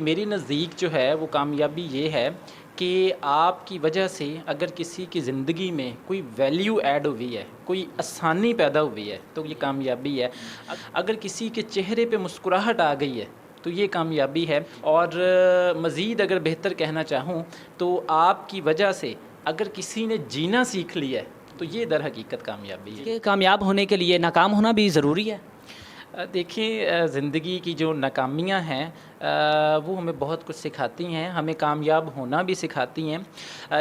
میری نزدیک جو ہے وہ کامیابی یہ ہے کہ آپ کی وجہ سے اگر کسی کی زندگی میں کوئی ویلیو ایڈ ہوئی ہے، کوئی آسانی پیدا ہوئی ہے تو یہ کامیابی ہے۔ اگر کسی کے چہرے پہ مسکراہٹ آ گئی ہے تو یہ کامیابی ہے۔ اور مزید اگر بہتر کہنا چاہوں تو آپ کی وجہ سے اگر کسی نے جینا سیکھ لیا ہے تو یہ در حقیقت کامیابی ہے۔ کہ کامیاب ہونے کے لیے ناکام ہونا بھی ضروری ہے؟ دیکھیں، زندگی کی جو ناکامیاں ہیں وہ ہمیں بہت کچھ سکھاتی ہیں، ہمیں کامیاب ہونا بھی سکھاتی ہیں۔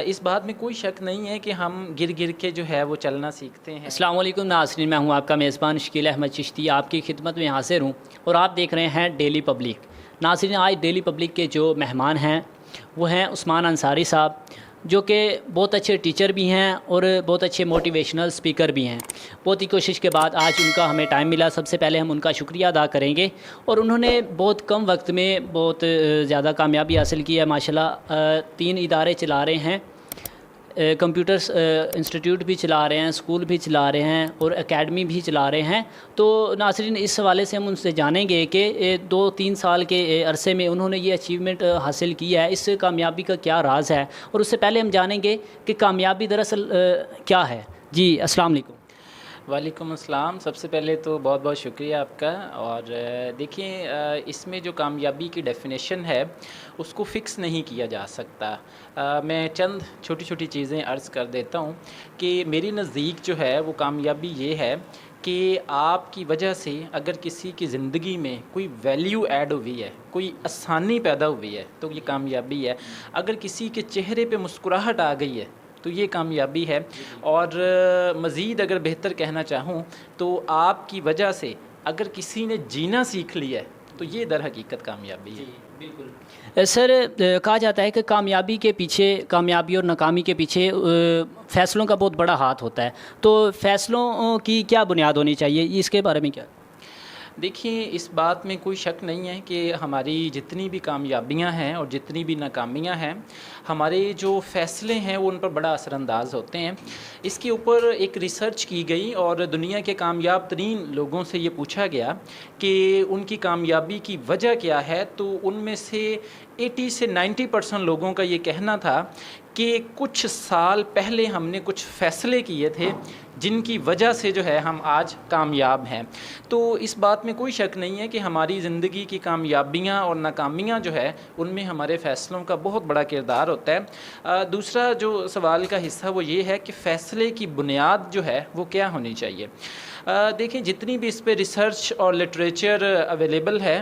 اس بات میں کوئی شک نہیں ہے کہ ہم گر گر کے جو ہے وہ چلنا سیکھتے ہیں۔ السلام علیکم ناظرین، میں ہوں آپ کا میزبان شکیل احمد چشتی، آپ کی خدمت میں حاضر ہوں اور آپ دیکھ رہے ہیں ڈیلی پبلک۔ ناظرین، آج ڈیلی پبلک کے جو مہمان ہیں وہ ہیں عثمان انصاری صاحب، جو کہ بہت اچھے ٹیچر بھی ہیں اور بہت اچھے موٹیویشنل سپیکر بھی ہیں۔ بہت ہی کوشش کے بعد آج ان کا ہمیں ٹائم ملا، سب سے پہلے ہم ان کا شکریہ ادا کریں گے۔ اور انہوں نے بہت کم وقت میں بہت زیادہ کامیابی حاصل کی ہے ماشاءاللہ۔ 3 ادارے چلا رہے ہیں، کمپیوٹرز انسٹیٹیوٹ بھی چلا رہے ہیں، اسکول بھی چلا رہے ہیں اور اکیڈمی بھی چلا رہے ہیں۔ تو ناظرین، اس حوالے سے ہم ان سے جانیں گے کہ 2-3 سال کے عرصے میں انہوں نے یہ اچیومنٹ حاصل کی ہے، اس کامیابی کا کیا راز ہے، اور اس سے پہلے ہم جانیں گے کہ کامیابی دراصل کیا ہے۔ جی السلام علیکم۔ وعلیکم السلام۔ سب سے پہلے تو بہت بہت شکریہ آپ کا۔ اور دیکھیں، اس میں جو کامیابی کی ڈیفینیشن ہے اس کو فکس نہیں کیا جا سکتا۔ میں چند چھوٹی چھوٹی چیزیں عرض کر دیتا ہوں کہ میری نزدیک جو ہے وہ کامیابی یہ ہے کہ آپ کی وجہ سے اگر کسی کی زندگی میں کوئی ویلیو ایڈ ہوئی ہے، کوئی آسانی پیدا ہوئی ہے تو یہ کامیابی ہے۔ اگر کسی کے چہرے پہ مسکراہٹ آ گئی ہے تو یہ کامیابی ہے۔ اور مزید اگر بہتر کہنا چاہوں تو آپ کی وجہ سے اگر کسی نے جینا سیکھ لیا ہے تو یہ در حقیقت کامیابی ہے۔ بالکل سر، کہا جاتا ہے کہ کامیابی کے پیچھے، کامیابی اور ناکامی کے پیچھے فیصلوں کا بہت بڑا ہاتھ ہوتا ہے۔ تو فیصلوں کی کیا بنیاد ہونی چاہیے، اس کے بارے میں کیا؟ دیکھیں، اس بات میں کوئی شک نہیں ہے کہ ہماری جتنی بھی کامیابیاں ہیں اور جتنی بھی ناکامیاں ہیں، ہمارے جو فیصلے ہیں وہ ان پر بڑا اثر انداز ہوتے ہیں۔ اس کے اوپر ایک ریسرچ کی گئی اور دنیا کے کامیاب ترین لوگوں سے یہ پوچھا گیا کہ ان کی کامیابی کی وجہ کیا ہے، تو ان میں سے 80 سے 90% لوگوں کا یہ کہنا تھا کہ کچھ سال پہلے ہم نے کچھ فیصلے کیے تھے جن کی وجہ سے جو ہے ہم آج کامیاب ہیں۔ تو اس بات میں کوئی شک نہیں ہے کہ ہماری زندگی کی کامیابیاں اور ناکامیاں جو ہے ان میں ہمارے فیصلوں کا بہت بڑا کردار ہوتا ہے۔ دوسرا جو سوال کا حصہ وہ یہ ہے کہ فیصلے کی بنیاد جو ہے وہ کیا ہونی چاہیے۔ دیکھیں، جتنی بھی اس پہ ریسرچ اور لٹریچر اویلیبل ہے،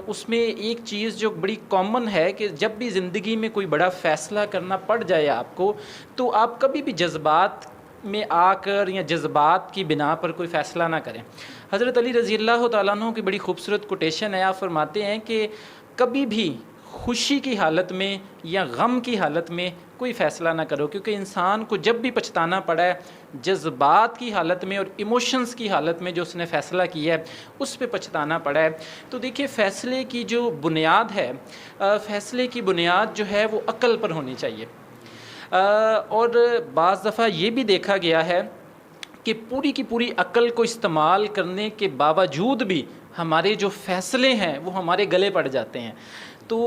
اس میں ایک چیز جو بڑی کامن ہے کہ جب بھی زندگی میں کوئی بڑا فیصلہ کرنا پڑ جائے آپ کو، تو آپ کبھی بھی جذبات میں آ کر یا جذبات کی بنا پر کوئی فیصلہ نہ کریں۔ حضرت علی رضی اللہ تعالیٰ عنہ کی بڑی خوبصورت کوٹیشن ہے، آپ فرماتے ہیں کہ کبھی بھی خوشی کی حالت میں یا غم کی حالت میں کوئی فیصلہ نہ کرو، کیونکہ انسان کو جب بھی پچھتانا پڑا ہے جذبات کی حالت میں اور ایموشنز کی حالت میں جو اس نے فیصلہ کیا ہے اس پہ پچھتانا پڑا ہے۔ تو دیکھیے، فیصلے کی جو بنیاد ہے، فیصلے کی بنیاد جو ہے وہ عقل پر ہونی چاہیے۔ اور بعض دفعہ یہ بھی دیکھا گیا ہے کہ پوری کی پوری عقل کو استعمال کرنے کے باوجود بھی ہمارے جو فیصلے ہیں وہ ہمارے گلے پڑ جاتے ہیں۔ تو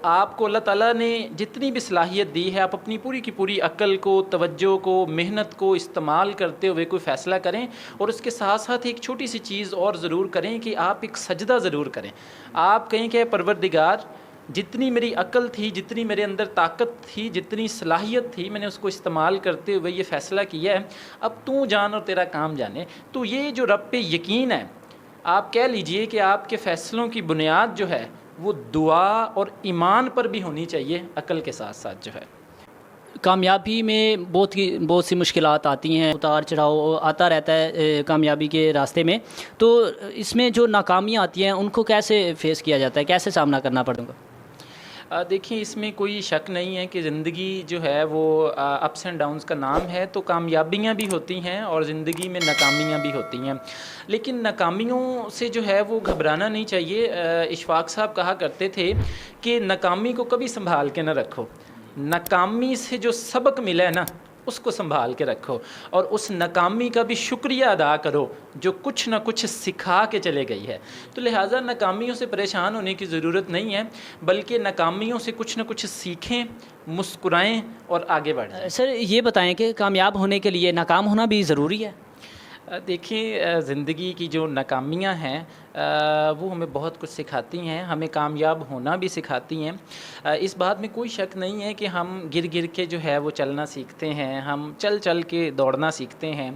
آپ کو اللہ تعالیٰ نے جتنی بھی صلاحیت دی ہے، آپ اپنی پوری کی پوری عقل کو، توجہ کو، محنت کو استعمال کرتے ہوئے کوئی فیصلہ کریں، اور اس کے ساتھ ساتھ ایک چھوٹی سی چیز اور ضرور کریں کہ آپ ایک سجدہ ضرور کریں۔ آپ کہیں کہ پروردگار، جتنی میری عقل تھی، جتنی میرے اندر طاقت تھی، جتنی صلاحیت تھی، میں نے اس کو استعمال کرتے ہوئے یہ فیصلہ کیا ہے، اب تو جان اور تیرا کام جانے۔ تو یہ جو رب پہ یقین ہے، آپ کہہ لیجئے کہ آپ کے فیصلوں کی بنیاد جو ہے وہ دعا اور ایمان پر بھی ہونی چاہیے، عقل کے ساتھ ساتھ جو ہے۔ کامیابی میں بہت سی مشکلات آتی ہیں، اتار چڑھاؤ آتا رہتا ہے کامیابی کے راستے میں۔ تو اس میں جو ناکامیاں آتی ہیں ان کو کیسے فیس کیا جاتا ہے، کیسے سامنا کرنا پڑے گا؟ دیکھیں، اس میں کوئی شک نہیں ہے کہ زندگی جو ہے وہ اپس اینڈ ڈاؤنز کا نام ہے، تو کامیابیاں بھی ہوتی ہیں اور زندگی میں ناکامیاں بھی ہوتی ہیں، لیکن ناکامیوں سے جو ہے وہ گھبرانا نہیں چاہیے۔ اشفاق صاحب کہا کرتے تھے کہ ناکامی کو کبھی سنبھال کے نہ رکھو، ناکامی سے جو سبق ملا ہے نا اس کو سنبھال کے رکھو اور اس ناکامی کا بھی شکریہ ادا کرو جو کچھ نہ کچھ سکھا کے چلے گئی ہے. تو لہٰذا ناکامیوں سے پریشان ہونے کی ضرورت نہیں ہے، بلکہ ناکامیوں سے کچھ نہ کچھ سیکھیں، مسکرائیں اور آگے بڑھیں. سر یہ بتائیں کہ کامیاب ہونے کے لیے ناکام ہونا بھی ضروری ہے؟ دیکھیں زندگی کی جو ناکامیاں ہیں وہ ہمیں بہت کچھ سکھاتی ہیں، ہمیں کامیاب ہونا بھی سکھاتی ہیں. اس بات میں کوئی شک نہیں ہے کہ ہم گر گر کے جو ہے وہ چلنا سیکھتے ہیں، ہم چل چل کے دوڑنا سیکھتے ہیں،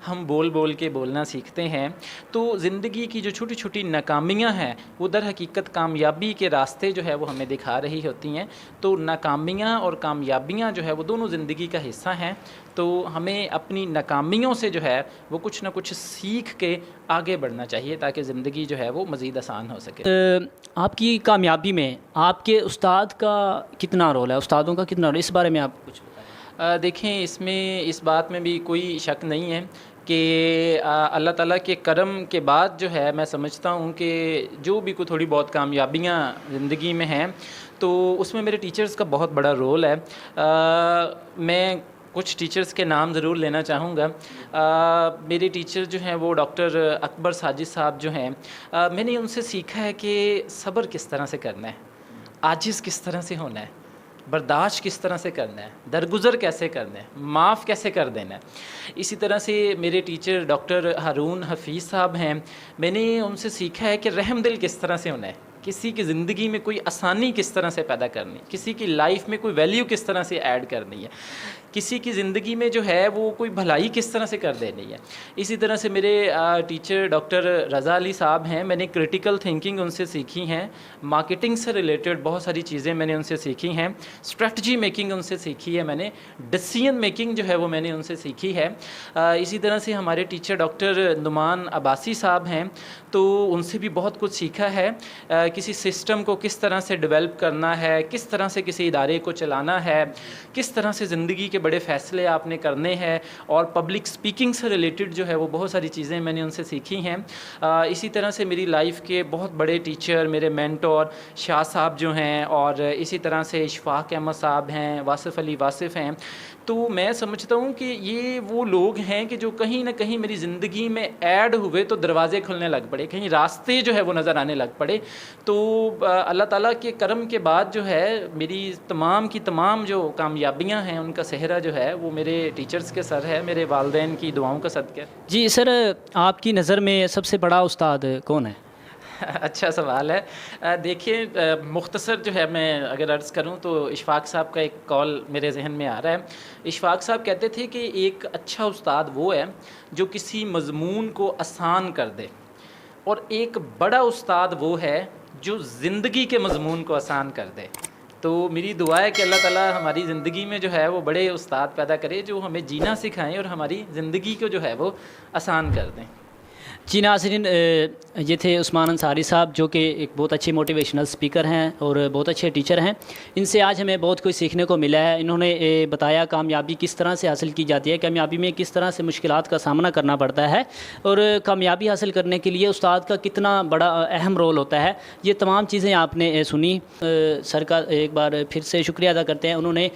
ہم بول بول کے بولنا سیکھتے ہیں. تو زندگی کی جو چھوٹی چھوٹی ناکامیاں ہیں وہ در حقیقت کامیابی کے راستے جو ہے وہ ہمیں دکھا رہی ہوتی ہیں. تو ناکامیاں اور کامیابیاں جو ہے وہ دونوں زندگی کا حصہ ہیں. تو ہمیں اپنی ناکامیوں سے جو ہے وہ کچھ نہ کچھ سیکھ کے آگے بڑھنا چاہیے تاکہ زندگی جو ہے وہ مزید آسان ہو سکے. آپ کی کامیابی میں آپ کے استاد کا کتنا رول ہے، استادوں کا کتنا رول، اس بارے میں آپ کچھ بتائیں. دیکھیں اس بات میں بھی کوئی شک نہیں ہے کہ اللہ تعالیٰ کے کرم کے بعد جو ہے میں سمجھتا ہوں کہ جو بھی کوئی تھوڑی بہت کامیابیاں زندگی میں ہیں تو اس میں میرے ٹیچرز کا بہت بڑا رول ہے. میں کچھ ٹیچرز کے نام ضرور لینا چاہوں گا. میرے ٹیچر جو ہیں وہ ڈاکٹر اکبر ساجد صاحب جو ہیں، میں نے ان سے سیکھا ہے کہ صبر کس طرح سے کرنا ہے، عاجز کس طرح سے ہونا ہے، برداشت کس طرح سے کرنا ہے، درگزر کیسے کرنا ہے، معاف کیسے کر دینا ہے. اسی طرح سے میرے ٹیچر ڈاکٹر ہارون حفیظ صاحب ہیں، میں نے ان سے سیکھا ہے کہ رحم دل کس طرح سے ہونا ہے، کسی کی زندگی میں کوئی آسانی کس طرح سے پیدا کرنی، کسی کی لائف میں کوئی ویلیو کس طرح سے ایڈ کرنی ہے، کسی کی زندگی میں جو ہے وہ کوئی بھلائی کس طرح سے کر دینی ہے. اسی طرح سے میرے ٹیچر ڈاکٹر رضا علی صاحب ہیں، میں نے کریٹیکل تھنکنگ ان سے سیکھی ہیں، مارکیٹنگ سے ریلیٹڈ بہت ساری چیزیں میں نے ان سے سیکھی ہیں، اسٹریٹجی میکنگ ان سے سیکھی ہے میں نے، ڈیسیژن میکنگ جو ہے وہ میں نے ان سے سیکھی ہے. اسی طرح سے ہمارے ٹیچر ڈاکٹر نعمان عباسی صاحب ہیں، تو ان سے بھی بہت کچھ سیکھا ہے. کسی سسٹم کو کس طرح سے ڈیولپ کرنا ہے، کس طرح سے کسی ادارے کو چلانا ہے، کس طرح سے زندگی کے بڑے فیصلے آپ نے کرنے ہیں، اور پبلک سپیکنگ سے ریلیٹڈ جو ہے وہ بہت ساری چیزیں میں نے ان سے سیکھی ہیں. اسی طرح سے میری لائف کے بہت بڑے ٹیچر میرے مینٹور شاہ صاحب جو ہیں، اور اسی طرح سے اشفاق احمد صاحب ہیں، واصف علی واصف ہیں. تو میں سمجھتا ہوں کہ یہ وہ لوگ ہیں کہ جو کہیں نہ کہیں میری زندگی میں ایڈ ہوئے تو دروازے کھلنے لگ پڑے، کہیں راستے جو ہے وہ نظر آنے لگ پڑے. تو اللہ تعالیٰ کے کرم کے بعد جو ہے میری تمام کی تمام جو کامیابیاں ہیں ان کا صحرا جو ہے وہ میرے ٹیچرز کے سر ہے، میرے والدین کی دعاؤں کا صدقہ. جی سر، آپ کی نظر میں سب سے بڑا استاد کون ہے؟ اچھا سوال ہے. دیکھیں مختصر جو ہے میں اگر عرض کروں تو اشفاق صاحب کا ایک کال میرے ذہن میں آ رہا ہے. اشفاق صاحب کہتے تھے کہ ایک اچھا استاد وہ ہے جو کسی مضمون کو آسان کر دے، اور ایک بڑا استاد وہ ہے جو زندگی کے مضمون کو آسان کر دے. تو میری دعا ہے کہ اللہ تعالیٰ ہماری زندگی میں جو ہے وہ بڑے استاد پیدا کرے جو ہمیں جینا سکھائیں اور ہماری زندگی کو جو ہے وہ آسان کر دیں. جی ناظرین، یہ تھے عثمان انصاری صاحب جو کہ ایک بہت اچھے موٹیویشنل سپیکر ہیں اور بہت اچھے ٹیچر ہیں. ان سے آج ہمیں بہت کچھ سیکھنے کو ملا ہے. انہوں نے بتایا کامیابی کس طرح سے حاصل کی جاتی ہے، کامیابی میں کس طرح سے مشکلات کا سامنا کرنا پڑتا ہے، اور کامیابی حاصل کرنے کے لیے استاد کا کتنا بڑا اہم رول ہوتا ہے. یہ تمام چیزیں آپ نے سنی. سر کا ایک بار پھر سے شکریہ ادا کرتے ہیں، انہوں نے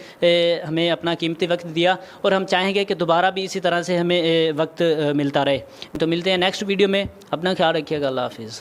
ہمیں اپنا قیمتی وقت دیا، اور ہم چاہیں گے کہ دوبارہ بھی اسی طرح سے ہمیں وقت ملتا رہے. تو ملتے ہیں نیکسٹ ویڈیو میں. اپنا خیال رکھیے گا. اللہ حافظ.